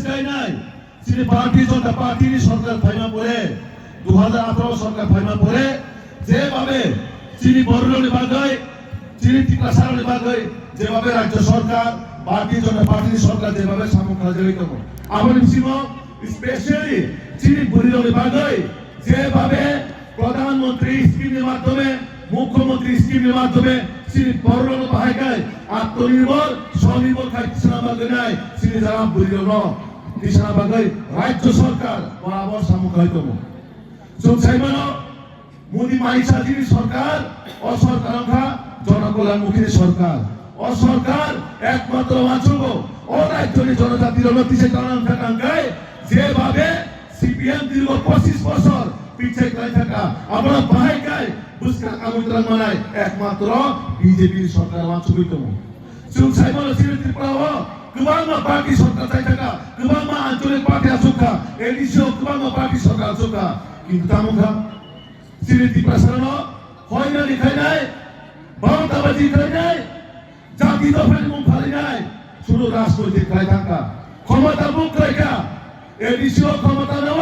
গাই নাই তিনি ভারতীয় জনতা পার্টির সরকার ফাইমা পড়ে 2018 সরকার ফাইমা পড়ে যেভাবে তিনি বরুণ বাগাই তিনি টিকাসার বাগাই যেভাবে রাজ্য সরকার ভারতীয় জনতা পার্টির সরকার যেভাবে সামগ্রী জড়িত আমার স্পেশালি তিনি বরুণ বাগাই যেভাবে প্রধানমন্ত্রী স্কিমের মাধ্যমে মুখ্যমন্ত্রী স্কিমের মাধ্যমে তিনি বরুণ বাগাই আত্মনির্ভর স্বনির্ভর খাইছিনা বাগাই তিনি যারা বরুণ কৃষ্ণা বাগাই রাজ্য সরকার বরাবর সামগ্রী জনসাইমানো মোদী মাইসাজির সরকার অসরকার জনকল্যাণমুখী সরকার অসরকার একমাত্র বাঁচব ও রাজ্যের জনজাতির উন্নতি সে কাঙ্ক্ষায় যেভাবে সিপিএম দীর্ঘ 25 বছর পিছিয়ে থাকা আমরা বাহাইকায় বুঝকা আমন্ত্রণ মানায় একমাত্র বিজেপির সরকার বাঁচবিতম জনসাইমানো ত্রিপুরা Kebangga parti सरकार saya jaga, kebangga ancurin parti asuka, edisio kebangga parti सरकार asuka. কিন্তু তামুখা সিরিতি প্রসারণ হয় না লিখাই নাই, বাউন্দাবাজি খাই নাই, জাতি দফানি মুখ ফালি নাই, শুধু রাজনৈতিক খাই থাকা, ক্ষমতা মুখ রেখা, এডিসিও ক্ষমতা নেব,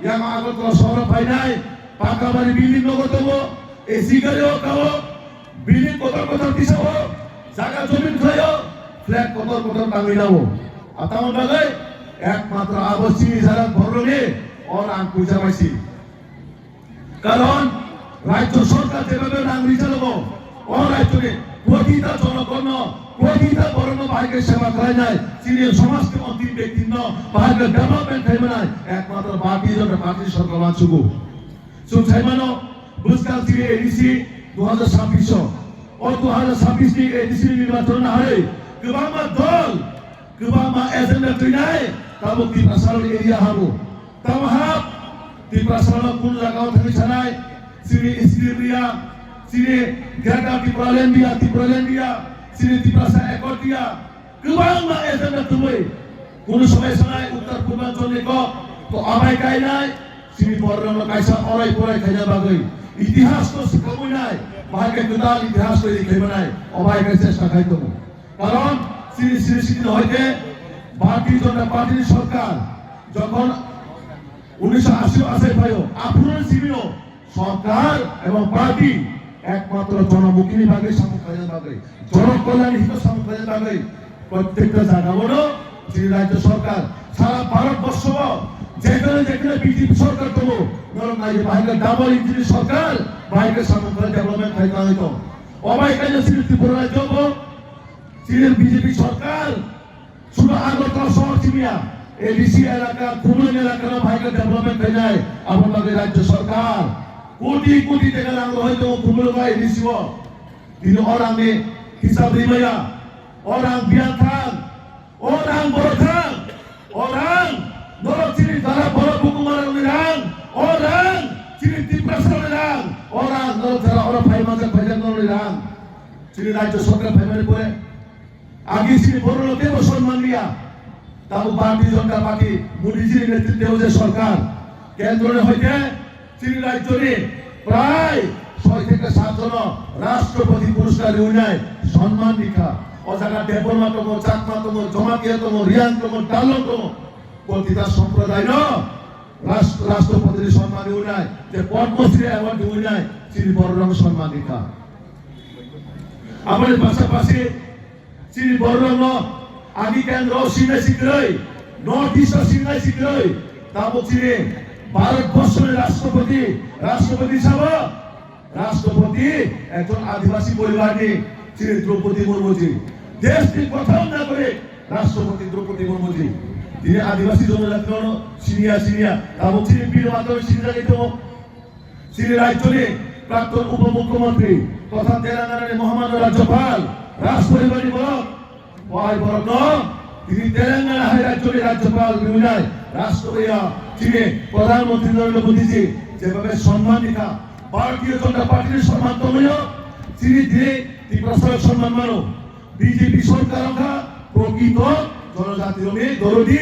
yang আগত শহর পাই নাই, পাকা বাড়ি বিল্ডিং নগদ দেবো, এসি গাড়িও খাবো, বিল্ডিং কোথাও দিছাবো, জায়গা জমিন খাইও, ফ্ল্যাট কত বাঙিলাবো আতাম বাগাই একমাত্র আবশ্যিক যারা বরণে ওর আঙ্কুই যাবাইছি কারণ রাজ্য সরকার যেভাবে নাগরিক চালাবো ও রাজ্যকে প্রতিটা জনগণ প্রতিটা বরণ ভাইকে সেবা করায় নাই তিনি সমাজকে মন্ত্রী ব্যক্তি ভাইকে ডেভেলপমেন্ট খাইবে নাই একমাত্র ভারতীয় জনতা পার্টির সরকার বাঁচুবো সুনসাইমানো বুঝকাল থেকে এডিসি 2026 ও 2026 থেকে এডিসি নির্বাচন না হয় Kebama dol, kebama agenda tunai, kamu di pasar area hamu. Tamahap di pasar pun lagau thani sanai, sini Istiria, sini Gerda di Pralendia, sini di pasar Ekotia. Kebama agenda tunai, kuno sampai sanai uttar purbanchal neko, to amai kai nai, sini borong kaisa orai kaya bagai. Itihas to sekamu nai, bahaya kedal itihas to ini nai, orai kaisa sakai tomu. কারণ সিরিসিরিসিত হইতে ভারতীয় জনতা পার্টির সরকার যখন 1980 পাইও আপনার সিমিও সরকার এবং party একমাত্র জনমুখী ভাগে সামগ্রী ভাগে জনকল্যাণ হিত সামগ্রী ভাগে প্রত্যেকটা জায়গা বড় শ্রী রাজ্য সরকার সারা ভারতবর্ষ যেখানে বিজেপি সরকার দেবো ধরুন ভাইকে ডাবল ইঞ্জিন সরকার ভাইকে সামগ্রী ডেভেলপমেন্ট খাইতে হইতো অবাই কাজে শ্রী ত্রিপুরা রাজ্য চীনের বিজেপি সরকার শুধু আগরতলা শহর চিনিয়া এডিসি এলাকা খুলনা এলাকার ভাইকে ডেভেলপমেন্ট হয়ে যায় আপনাদের রাজ্য সরকার কোটি টাকা লাগলো হয়তো খুলনা ভাই এডিসিও তিনি ওরাঙ্গে হিসাব রিমাইয়া ওরাং বিয়া থান ওরাং বড় থান ওরাং নরক চিনি তারা বড় বুকুমার রাং ওরাং চিনি তিপ্রাসর রাং ওরাং নরক যারা ওরা ভাই মাজা ভাইজান রাং চিনি রাজ্য সরকার ভাইমারে পড়ে আগে শ্রী বরুণ দেব সম্মান দিয়া তাও ভারতীয় জনতা পার্টি মোদীজির নেতৃত্বে যে সরকার কেন্দ্রে হইতে শ্রী রাজ্যে প্রায় 6 থেকে 7 জন রাষ্ট্রপতি পুরস্কার ইউনাই সম্মান দীক্ষা ও জায়গা ডেভেলপমেন্ট চাকমাতম জমাতিয়াতম রিয়ান্তম ডালতম প্রতিটা সম্প্রদায় রাষ্ট্রপতির সম্মান ইউনাই যে পদ্মশ্রী অ্যাওয়ার্ড ইউনাই শ্রী বরুণ সম্মান দীক্ষা আমাদের পাশাপাশি শ্রী বরণ আদি কেন্দ্র সিংহাই শিখরই নর্থ ইস্ট সিংহাই শিখরই তা বলছি ভারতবর্ষের রাষ্ট্রপতি হিসাবে রাষ্ট্রপতি একজন আদিবাসী পরিবার নিয়ে শ্রী দ্রৌপদী মুর্মুজি দেশটি প্রথম না করে রাষ্ট্রপতি দ্রৌপদী মুর্মুজি তিনি আদিবাসী জনজাতির সিনিয়া তা বলছি বীর মাধব সিনিয়া শ্রী রাজ্যে প্রাক্তন উপমুখ্যমন্ত্রী তথা তেলেঙ্গানার মহামান্য রাজ্যপাল রাষ্ট্রপতি বরণ তিনি তেলেঙ্গানা রাজ্যের রাজ্যপাল বিনায় রাষ্ট্রপতি তিনি প্রধানমন্ত্রী নরেন্দ্র মোদীজি যেভাবে সম্মান দীক্ষা ভারতীয় জনতা পার্টির সম্মান কমেও তিনি ত্রিপুরা সম্মান মানো বিজেপি সরকার প্রকৃত জনজাতির দরদি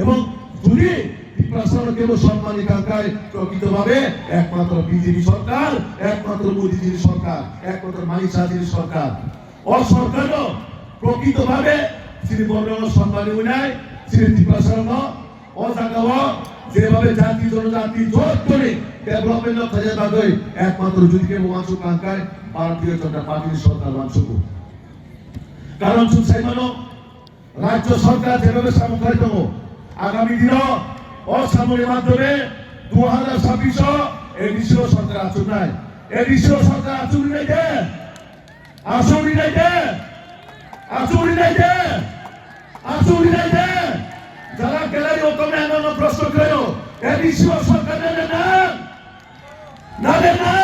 এবং যদি ত্রিপুরা কেবল সম্মান এখানকার প্রকৃতভাবে একমাত্র বিজেপি সরকার একমাত্র মোদীজির সরকার একমাত্র মাইসাজির সরকার ও সরকারও প্রকৃতভাবে শ্রী বরণ সম্মান উনায় শ্রী ত্রিপুরা ও জায়গা যেভাবে জাতি জনজাতি জোট করে ডেভেলপমেন্ট খাজে বাগৈ একমাত্র যুদিকে মাংসু কাঙ্কায় ভারতীয় জনতা পার্টির সরকার মাংসুকু কারণ সুসাইমানো রাজ্য সরকার যেভাবে সামগ্রী দङ আগামী দিন অসামরিক মাধ্যমে 2026 এডিসিও সরকার আচুর নাই এডিসিও সরকার আচুরি নাই দে আচুরি নাই দে আচুরি নাই দে আচুরি নাই দে যারা গ্যালারি ওখানে এমন প্রশ্ন করে এডিসিও সরকার নেবে না না রে না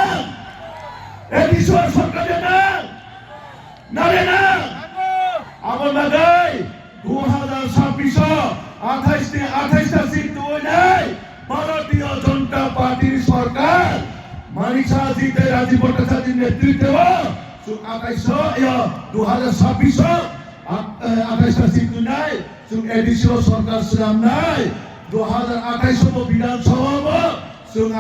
এডিসিও সরকার নেবে না না রে না আমার বাগাই 2026 28টা সিট নাই ভারতীয় জনতা পার্টির সরকার মানিসা জিতে রাজীব ভট্টাচার্যের নেতৃত্বে 2026 28টা সিট নাই এডিসিও সরকার সুনাম নাই 2028 বিধানসভা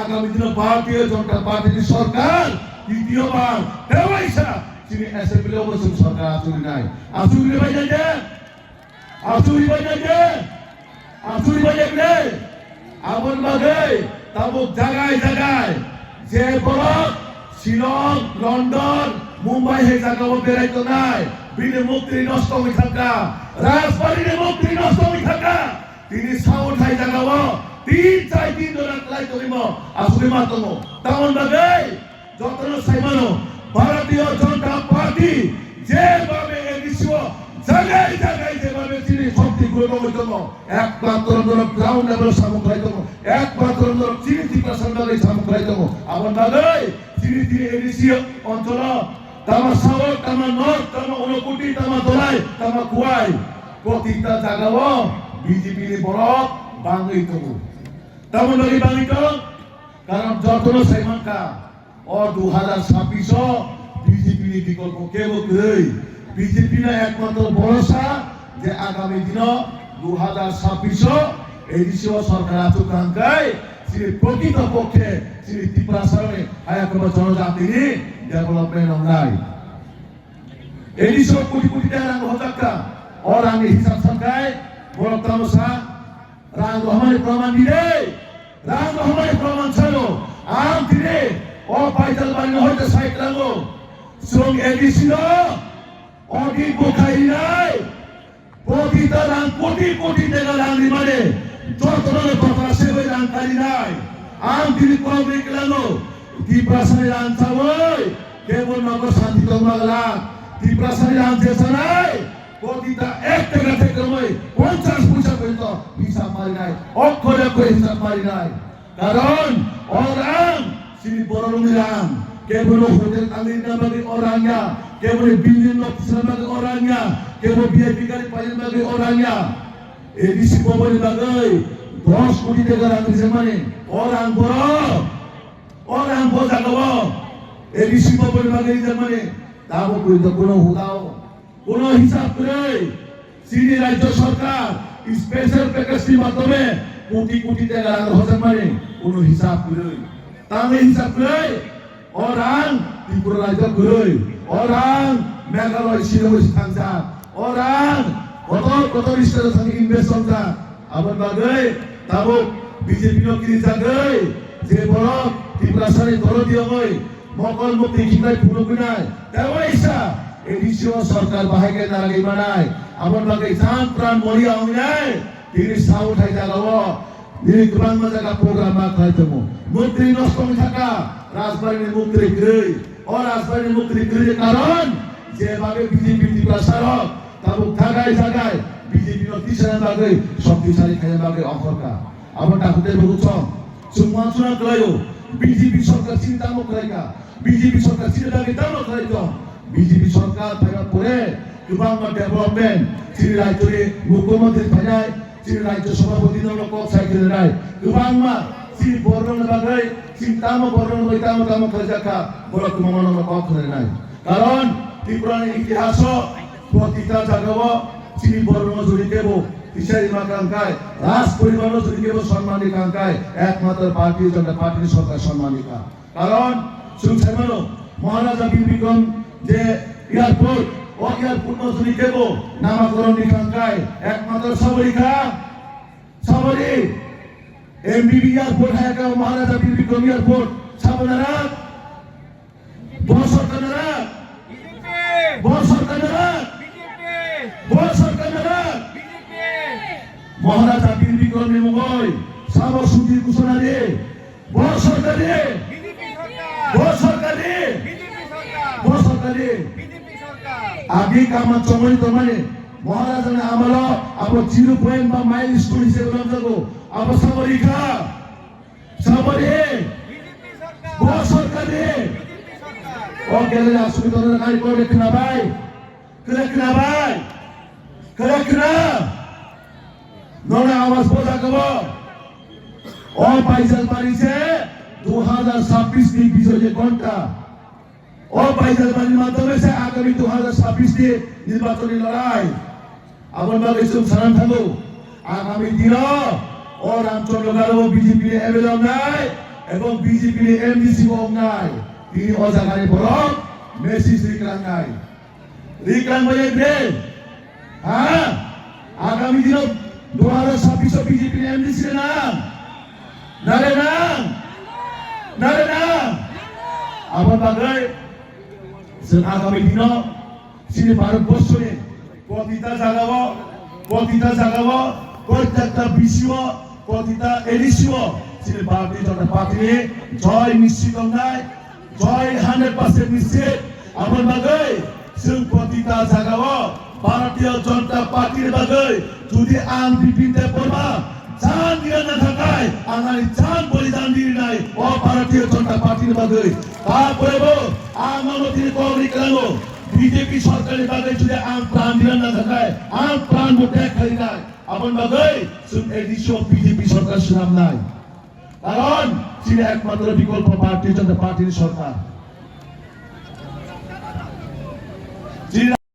আগামী দিনে ভারতীয় জনতা পার্টির সরকার দ্বিতীয়বার দেওয়াইসা তিনি অ্যাসেম্বলি অবশ্যই সরকার আচুরি নাই আচুরি বাজাইছে আচুরি বাজাইছে আচুরি বাজাইছে আমন বাগে তাবুক জায়গায় জায়গায় যে বড় শিলং লন্ডন মুম্বাই হে জায়গা বেড়াইতো নাই বিনে মুক্তি নষ্ট হয়ে থাকা রাজবাড়ির মুক্তি নষ্ট হয়ে থাকা তিনি সাউথ হাই জায়গা 3 ধরে ক্লাই করিম আসুরি মাতম তামন বাগে যতন সাইমানো ভারতীয় জনতা পার্টি যেভাবে এডিসিও জায়গায় জায়গায় যেভাবে তিনি শক্তি গ্রহণ জন্য একমাত্র গ্রাউন্ড লেভেল সামগ্রী দেবো একমাত্র চিনি ত্রিপুরা সরকারের সামগ্রী দেবো আমার দাদাই চিনি তিনি এডিসিও অঞ্চল তামা সাউথ তামা নর্থ তামা অনুকুটি তামা দলাই তামা কুয়াই প্রতিটা জায়গাও বিজেপির বড় বাঙালি দেবো তেমন বাঙালি বাঙালি কারণ যতন সাইমানকা ও 2026 বিজেপির বিকল্প কেবল বিজেপি না একমাত্র ভরসা যে আগামী দিন 2026 এডিসিও সরকার আচুকাঙ্কায় শ্রী প্রকৃত পক্ষে শ্রী ত্রিপুরা সরকারে হায়াকম জনজাতির ডেভেলপমেন্ট নাই এডিসিও কোটি কোটি টাকা রাং হজাক্কা ও রাং হিসাব সরকায় বড় তামসা রাং রহমানের প্রমাণ দিলে রাং রহমানের প্রমাণ ছিল আম দিনে ও পাইতাল বাড়ি হইতে সাইট রাঙ্গো সুং এডিসিও অডিট বোখাই নাই প্রতিটা রাং কোটি কোটি টাকা রাং মানে যতনের কথা সেবে রাং কারি নাই আম দিনে কবে গেলানো ত্রিপুরাসানি রাং চাওই কেবল নগর শান্তি দমাগলা ত্রিপুরাসানি রাং যেসা নাই প্রতিটা 1 টাকা থেকে 50 পয়সা পর্যন্ত হিসাব মারি নাই অক্ষরে করে হিসাব মারি নাই কারণ ওরাং শ্রী বড়লুমিরাং কেবল হোটেল আলিনা বাগে ওরাংয়া কেবল বিল্ডিং অফিসার বাগে ওরাংয়া কেবল ভিআইপি গাড়ি পাইল বাগে ওরাংয়া এডিসি ভবন বাগে 10 কোটি টাকা রাখছে মানে ওরাং বোঝাগো এডিসি ভবন বাগে মানে দাও কই তো কোনো হিসাব করে সিডি রাজ্য সরকার স্পেশাল প্যাকেজের মাধ্যমে কোটি কোটি টাকা রাখছে মানে কোনো হিসাব করে তাহলে হিসাব করে orang ত্রিপুরা রাজ্য করে orang মেঘালয় শিলং থাংসা orang কত স্টেটের সঙ্গে ইনভেস্ট করতা আবার বাগে তাবো বিজেপি নকিরি জাগে যে বড় ত্রিপুরা সারি দরদিও হই মকল মুক্তি কিনাই পুরো কিনাই দেওয়াইসা এডিসিও সরকার বাহাইকে দাঁড়াই বানাই আবার বাগে জান প্রাণ মরিয়া হই তিনি সাউথ হাই জাগাও তিনি গ্রাম জায়গা প্রোগ্রাম মাথায় দেবো মন্ত্রী নষ্ট হয়ে থাকা রাজবাড়ির মন্ত্রী গৃহ ও রাজবাড়ির মন্ত্রী গৃহের কারণ যেভাবে বিজেপি প্রচারক তাবুক জায়গায় জায়গায় বিজেপি তিসারা বাগে শক্তিশালী খাইয়া বাগে অফরকা আবার ডাকুতে বলছ সুমানসুনা করাইও বিজেপি সরকার চিন্তা মকরাইকা বিজেপি সরকার চিন্তা বাগে দাও করাইতো বিজেপি সরকার থাকার পরে গোবাং ডেভেলপমেন্ট শ্রী রাজ্যের মুখ্যমন্ত্রী থাকায় শ্রী রাজ্য সভাপতি দল কক সাইকেল নাই গোবাং শ্রী বর্ণ বাগে চিন্তাম বর্ণ বৈতাম তাম খরজাকা বড় কুমানো কক ধরে নাই কারণ ত্রিপুরার ইতিহাস প্রতিটা জায়গা শ্রী বর্ণ জড়ি দেব ফিশারি মাকাঙ্কায় রাজ পরিবার জড়ি দেব সম্মানী কাঙ্কায় একমাত্র ভারতীয় জনতা পার্টির সরকার সম্মানিকা কারণ সুলসাইমানো মহারাজা বীর বিক্রম যে এয়ারপোর্ট ইয়ার পূর্ণজনী কেব নামাকরণ নিকাঙ্কায় একমাত্র সাবরিকা সাবরি এমবিবি এয়ারপোর্ট হায়কা মহারাজা বীর বিক্রম এয়ারপোর্ট সাবনারা বসরকানারা বসরকানারা বসরকানারা মহারাজা বীর বিক্রম মুগয় সাবর সুধীর ঘোষণা দিয়ে বসরকারে বসরকারে বসরকারে আগে কামা চমড়ি তোমানে মহারাজানে আমলো আবো 0 বা মাইলস্টোন হিসেবে নাম যাবো আবো সাবরিকা সাবরি বসরকারে ও গেলে আসলে তোরা কাই করে কিনা ভাই কিনা ননে আওয়াজ বোঝা কবো ও পাইজাল পারিছে 2026 की বিজয় ঘন্টা ও পাইজাল পারির মাধ্যমে সে আগামী 2026 তে নির্বাচনী লড়াই আমার বাবা ইসলাম সালাম থাকো আগামী দিন ও রামচন্দ্র গারো বিজেপি এমএলএ নাই এবং বিজেপি এমডিসি নাই তিনি অজাগারে বড় মেসেজ রিক্লাম বলে হ্যাঁ আগামী দিন 2026 বিজেপি এমডিসি নাম নারে নাম আমার বাগায় আগামী দিন তিনি ভারতবর্ষে প্রতিটা জাগাব প্রত্যেকটা বিষয় প্রতিটা এলিশিও তিনি ভারতীয় জনতা পার্টি জয় নিশ্চিত নাই জয় 100% নিশ্চিত আমার বাগায় जों প্রতিটা জাগাব ভারতীয় জনতা পার্টির বাগায় যদি আন বিপিনতে পড়বা জান দিয়ে না থাকায় আনাই জান বলিদান দিয়ে নাই ও ভারতীয় জনতা পার্টির বাগায় তারপরে আমানতির কবরি কেন বিজেপি সরকারের বাগায় যদি আন প্রাণ দিয়ে না থাকায় আন প্রাণ মোটে খালি নাই আপন বাগায় जों এডিশন বিজেপি সরকার সুনাম নাই কারণ তিনি একমাত্র বিকল্প ভারতীয় জনতা পার্টির সরকার